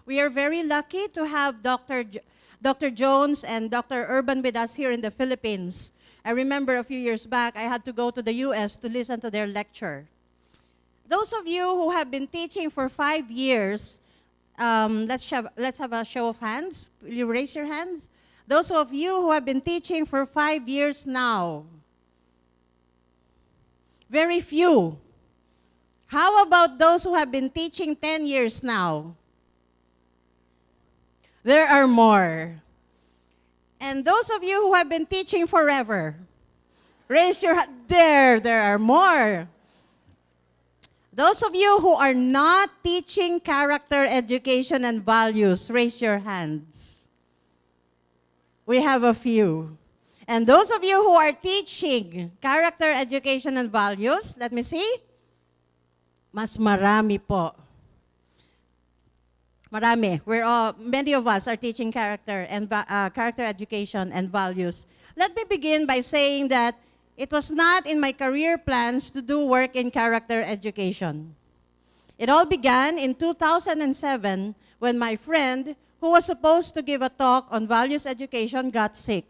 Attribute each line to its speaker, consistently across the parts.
Speaker 1: We are very lucky to have Dr. Jones and Dr. Urban with us here in the Philippines. I remember a few years back, I had to go to the US to listen to their lecture. Those of you who have been teaching for 5 years, let's have a show of hands. Will you raise your hands? Those of you who have been teaching for 5 years now. Very few. How about those who have been teaching 10 years now? There are more. And those of you who have been teaching forever, raise your hand. There are more. Those of you who are not teaching character education and values, raise your hands. We have a few. And those of you who are teaching character education and values, let me see. Mas marami po. Marami. Many of us are teaching character education and values. Let me begin by saying that it was not in my career plans to do work in character education. It all began in 2007 when my friend, who was supposed to give a talk on values education, got sick,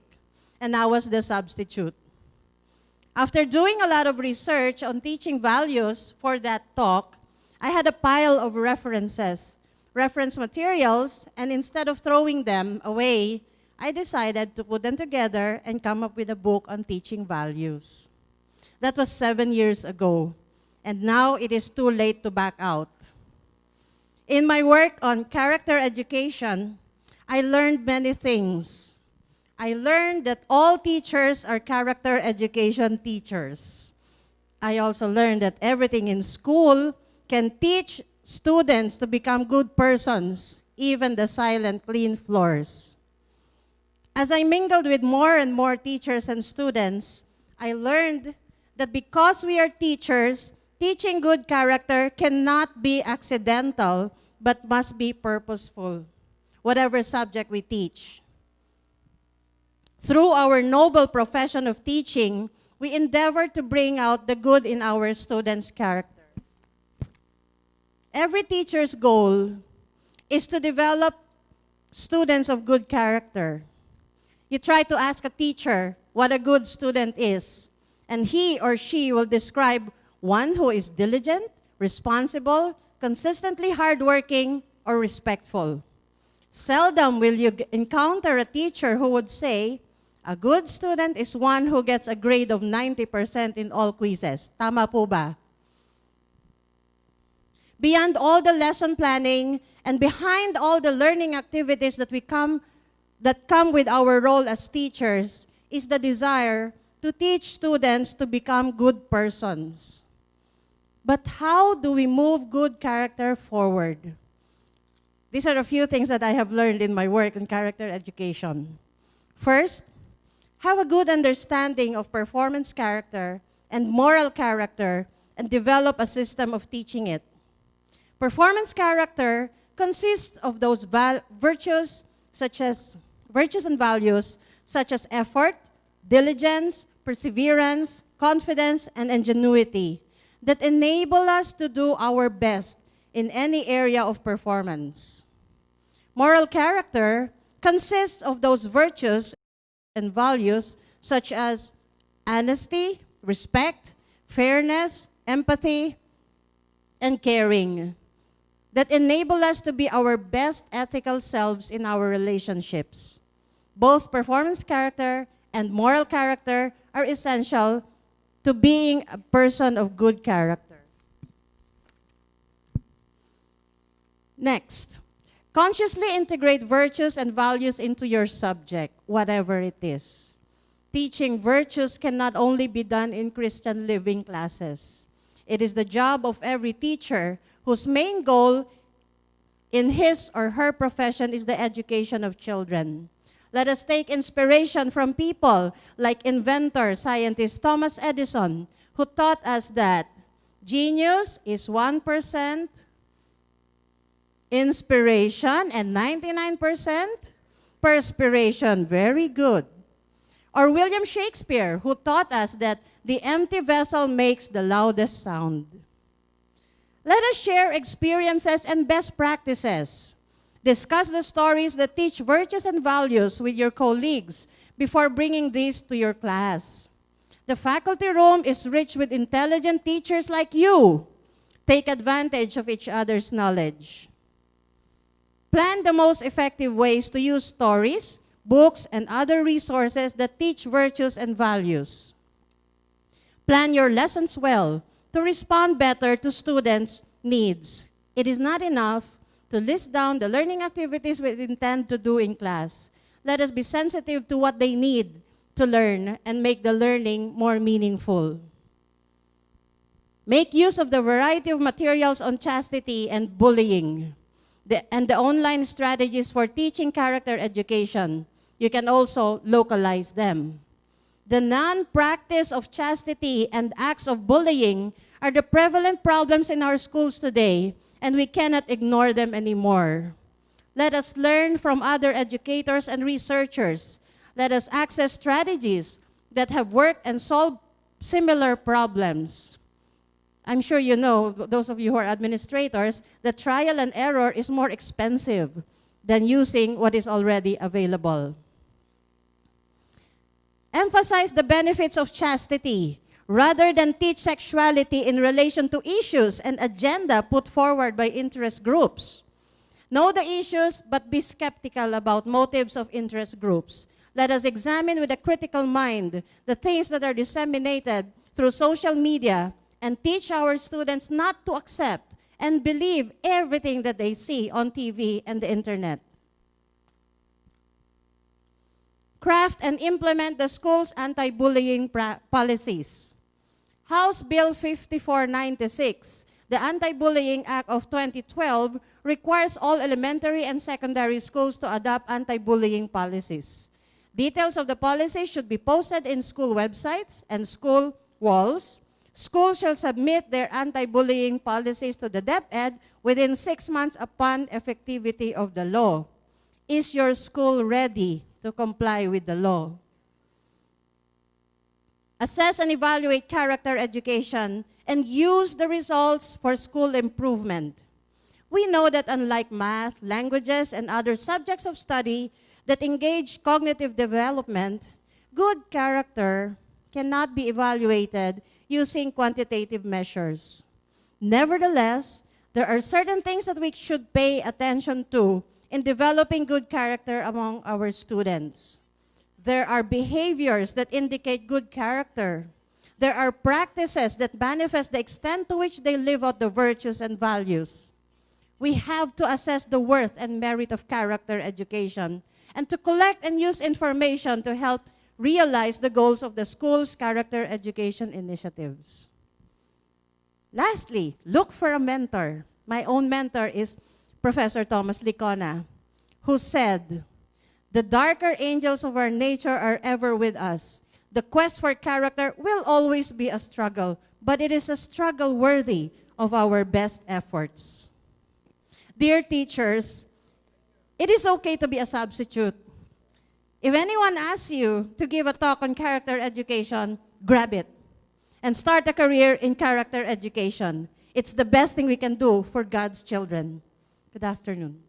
Speaker 1: and I was the substitute. After doing a lot of research on teaching values for that talk, I had a pile of reference materials, and instead of throwing them away, I decided to put them together and come up with a book on teaching values. That was 7 years ago, and now it is too late to back out. In my work on character education, I learned many things. I learned that all teachers are character education teachers. I also learned that everything in school can teach students to become good persons, even the silent clean floors. As I mingled with more and more teachers and students, I learned that because we are teachers, teaching good character cannot be accidental, but must be purposeful, whatever subject we teach. Through our noble profession of teaching, we endeavor to bring out the good in our students' character. Every teacher's goal is to develop students of good character. You try to ask a teacher what a good student is, and he or she will describe one who is diligent, responsible, consistently hardworking, or respectful. Seldom will you encounter a teacher who would say, a good student is one who gets a grade of 90% in all quizzes. Tama po ba? Beyond all the lesson planning and behind all the learning activities that come with our role as teachers is the desire to teach students to become good persons. But how do we move good character forward? These are a few things that I have learned in my work in character education. First, have a good understanding of performance character and moral character and develop a system of teaching it. Performance character consists of those virtues and values such as effort, diligence, perseverance, confidence, and ingenuity that enable us to do our best in any area of performance. Moral character consists of those virtues and values such as honesty, respect, fairness, empathy, and caring that enable us to be our best ethical selves in our relationships. Both performance character and moral character are essential to being a person of good character. Next, consciously integrate virtues and values into your subject, whatever it is. Teaching virtues cannot only be done in Christian living classes. It is the job of every teacher whose main goal in his or her profession is the education of children. Let us take inspiration from people like inventor, scientist Thomas Edison, who taught us that genius is 1% inspiration and 99% perspiration. Very good. Or William Shakespeare, who taught us that the empty vessel makes the loudest sound. Let us share experiences and best practices. Discuss the stories that teach virtues and values with your colleagues before bringing these to your class. The faculty room is rich with intelligent teachers like you. Take advantage of each other's knowledge. Plan the most effective ways to use stories, books, and other resources that teach virtues and values. Plan your lessons well to respond better to students' needs. It is not enough to list down the learning activities we intend to do in class. Let us be sensitive to what they need to learn and make the learning more meaningful. Make use of the variety of materials on chastity and bullying and the online strategies for teaching character education. You can also localize them. The non-practice of chastity and acts of bullying are the prevalent problems in our schools today, and we cannot ignore them anymore. Let us learn from other educators and researchers. Let us access strategies that have worked and solved similar problems. I'm sure you know, those of you who are administrators, that trial and error is more expensive than using what is already available. Emphasize the benefits of chastity rather than teach sexuality in relation to issues and agenda put forward by interest groups. Know the issues, but be skeptical about motives of interest groups. Let us examine with a critical mind the things that are disseminated through social media and teach our students not to accept and believe everything that they see on TV and the internet. Craft and implement the school's anti-bullying policies. House Bill 5496, the Anti-Bullying Act of 2012, requires all elementary and secondary schools to adopt anti-bullying policies. Details of the policy should be posted in school websites and school walls. Schools shall submit their anti-bullying policies to the DepEd within 6 months upon effectivity of the law. Is your school ready to comply with the law? Assess and evaluate character education and use the results for school improvement. We know that unlike math, languages, and other subjects of study that engage cognitive development, good character cannot be evaluated using quantitative measures. Nevertheless, there are certain things that we should pay attention to in developing good character among our students. There are behaviors that indicate good character. There are practices that manifest the extent to which they live out the virtues and values. We have to assess the worth and merit of character education and to collect and use information to help realize the goals of the school's character education initiatives. Lastly, look for a mentor. My own mentor is Professor Thomas Licona, who said, "The darker angels of our nature are ever with us. The quest for character will always be a struggle, but it is a struggle worthy of our best efforts." Dear teachers, it is okay to be a substitute. If anyone asks you to give a talk on character education, grab it and start a career in character education. It's the best thing we can do for God's children. Good afternoon.